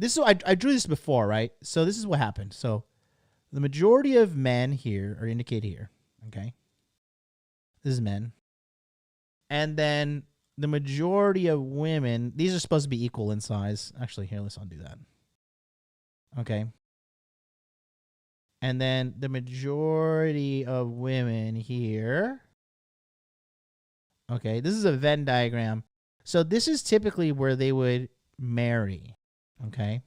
this is I drew this before, right? So this is what happened. So the majority of men here are indicated here. Okay, this is men, and then the majority of women. These are supposed to be equal in size. Actually, here, let's undo that. Okay. And then the majority of women here. Okay, this is a Venn diagram. So this is typically where they would marry. Okay.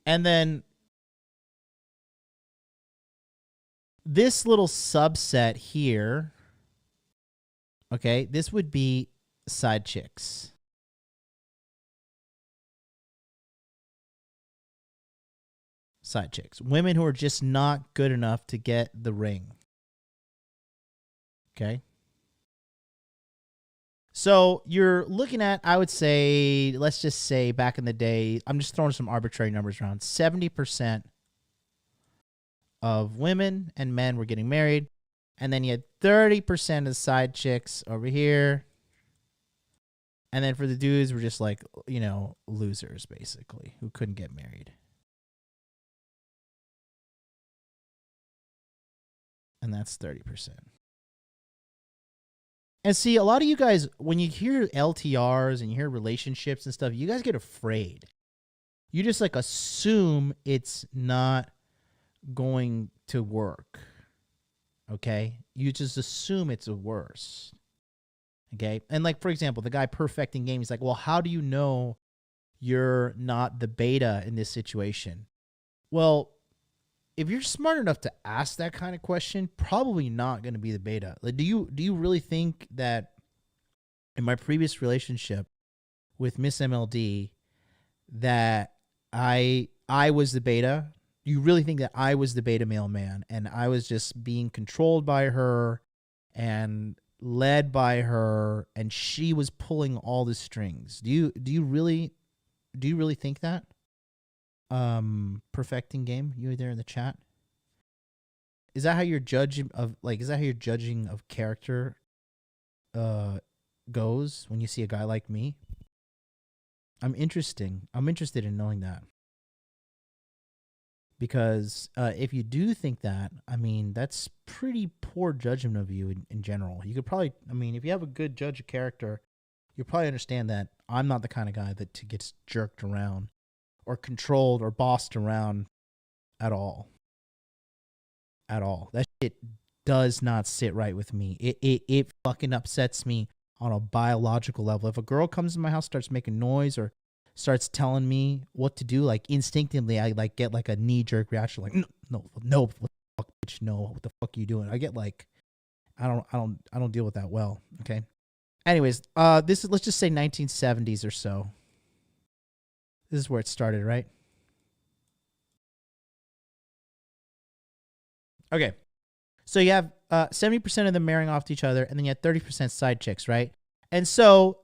And then this little subset here, okay, this would be side chicks. Side chicks. Women who are just not good enough to get the ring. Okay. So you're looking at, I would say, let's just say back in the day, I'm just throwing some arbitrary numbers around, 70% of women and men were getting married. And then you had 30% of side chicks over here. And then for the dudes, we're just like, you know, losers, basically, who couldn't get married. And that's 30%. And see, a lot of you guys, when you hear LTRs and you hear relationships and stuff, you guys get afraid. You just like assume it's not going to work. Okay? You just assume it's a worse. Okay? And like, for example, the guy perfecting game, he's like, well, how do you know you're not the beta in this situation? Well, if you're smart enough to ask that kind of question, probably not going to be the beta. Like, do you really think that in my previous relationship with Miss MLD that I was the beta? Do you really think that I was the beta mailman and I was just being controlled by her and led by her and she was pulling all the strings? Do you really think that? Perfecting game, you there in the chat? Is that how you're judging of character goes when you see a guy like me? I'm interested in knowing that. Because if you do think that, I mean, that's pretty poor judgment of you in general. You could probably, I mean, if you have a good judge of character, you'll probably understand that I'm not the kind of guy that gets jerked around or controlled or bossed around at all. At all. That shit does not sit right with me. It fucking upsets me on a biological level. If a girl comes in my house, starts making noise or starts telling me what to do, like instinctively I like get like a knee-jerk reaction, like no, what the fuck, bitch, no, what the fuck are you doing? I get like I don't deal with that well. Okay. Anyways, this is, let's just say 1970s or so. This is where it started, right? Okay. So you have 70% of them marrying off to each other, and then you have 30% side chicks, right? And so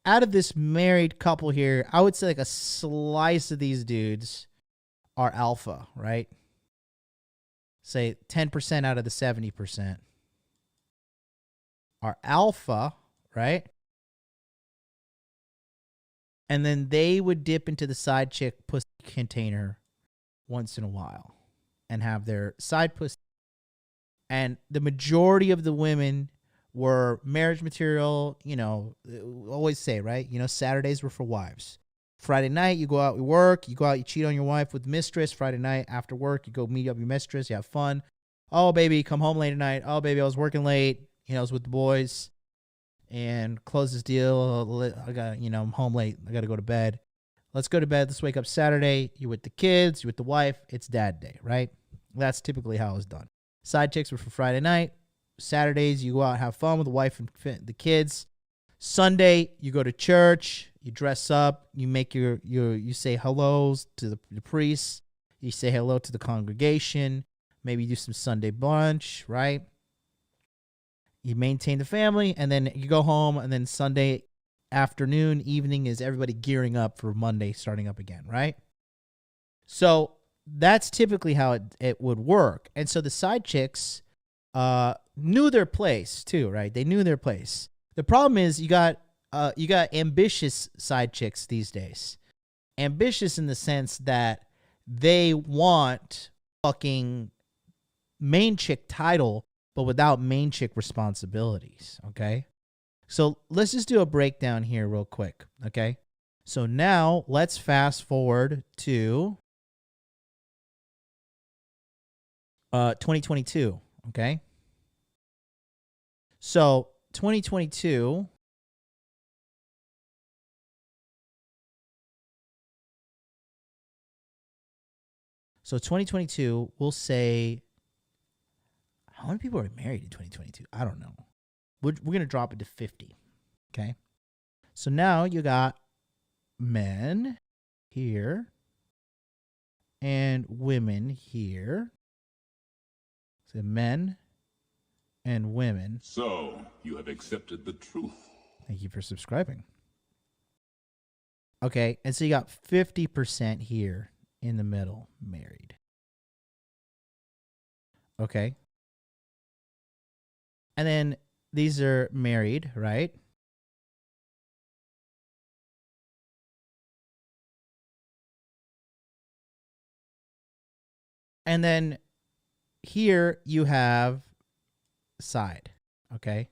out of this married couple here, I would say like a slice of these dudes are alpha, right? Say 10% out of the 70% are alpha, right? And then they would dip into the side chick pussy container once in a while and have their side pussy. And the majority of the women were marriage material, you know, always say, right? You know, Saturdays were for wives. Friday night, you go out, you work, you go out, you cheat on your wife with mistress. Friday night after work, you go meet up your mistress, you have fun. Oh, baby, come home late at night. Oh, baby, I was working late. You know, I was with the boys. And close this deal. I got, you know, I'm home late. I got to go to bed. Let's go to bed. Let's wake up Saturday. You're with the kids. You're with the wife. It's dad day, right? That's typically how it was done. Side chicks were for Friday night. Saturdays, you go out and have fun with the wife and the kids. Sunday, you go to church. You dress up. You make you say hellos to the priests. You say hello to the congregation. Maybe you do some Sunday brunch, right? You maintain the family, and then you go home, and then Sunday afternoon, evening is everybody gearing up for Monday starting up again, right? So that's typically how it would work. And so the side chicks knew their place too, right? They knew their place. The problem is you got you got ambitious side chicks these days. Ambitious in the sense that they want fucking main chick title, but without main chick responsibilities. Okay. So let's just do a breakdown here real quick. Okay. So now let's fast forward to 2022. Okay. So 2022. So 2022, we'll say, how many people are married in 2022? I don't know. We're going to drop it to 50. Okay. So now you got men here and women here. So men and women. So you have accepted the truth. Thank you for subscribing. Okay. And so you got 50% here in the middle married. Okay. And then these are married, right? And then here you have side, okay?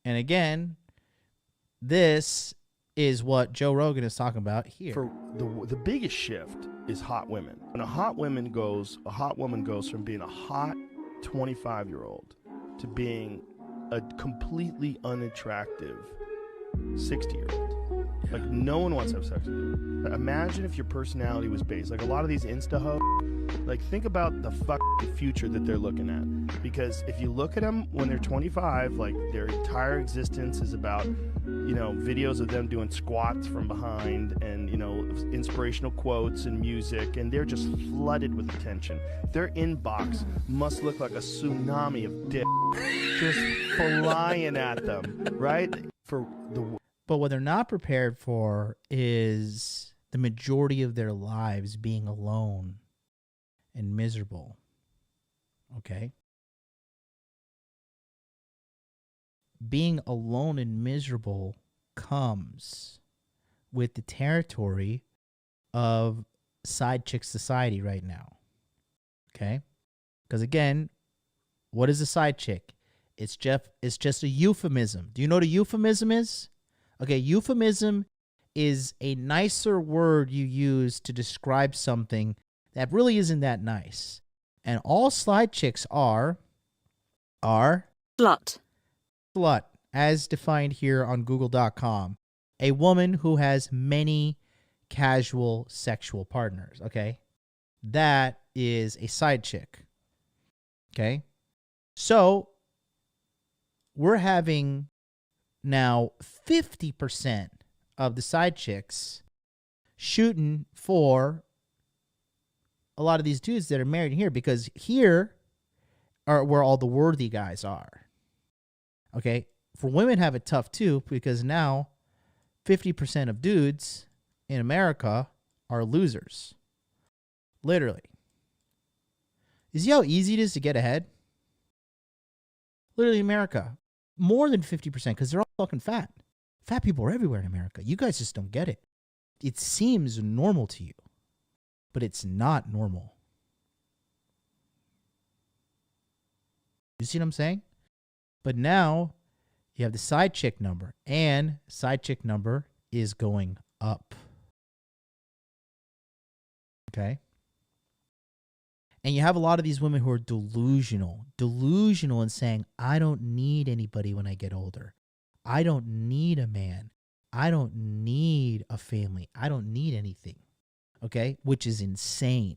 And again, this is what Joe Rogan is talking about here. For the biggest shift is hot women. When a hot woman goes from being a hot 25-year-old to being a completely unattractive 60-year-old. Like, no one wants to have sex with you. Imagine if your personality was based, like a lot of these Insta-hoes, like, think about the future that they're looking at. Because if you look at them when they're 25, like, their entire existence is about, you know, videos of them doing squats from behind and, you know, inspirational quotes and music, and they're just flooded with attention. Their inbox must look like a tsunami of dick just flying at them, right? But what they're not prepared for is the majority of their lives being alone and miserable. Okay? Being alone and miserable comes with the territory of side chick society right now. Okay? Because again, what is a side chick? It's just a euphemism. Do you know what a euphemism is? Okay, euphemism is a nicer word you use to describe something that really isn't that nice. And all side chicks are slut. Slut, as defined here on google.com. A woman who has many casual sexual partners, okay? That is a side chick. Okay? So, we're having now 50% of the side chicks shooting for a lot of these dudes that are married here, because here are where all the worthy guys are. Okay? For women have it tough too, because now 50% of dudes in America are losers. Literally. You see how easy it is to get ahead? Literally, America. More than 50%, because they're all fucking fat. Fat people are everywhere in America. You guys just don't get it. It seems normal to you, but it's not normal. You see what I'm saying? But now you have the side chick number, and side chick number is going up. Okay? And you have a lot of these women who are delusional and saying, I don't need anybody when I get older. I don't need a man. I don't need a family. I don't need anything. Okay? Which is insane.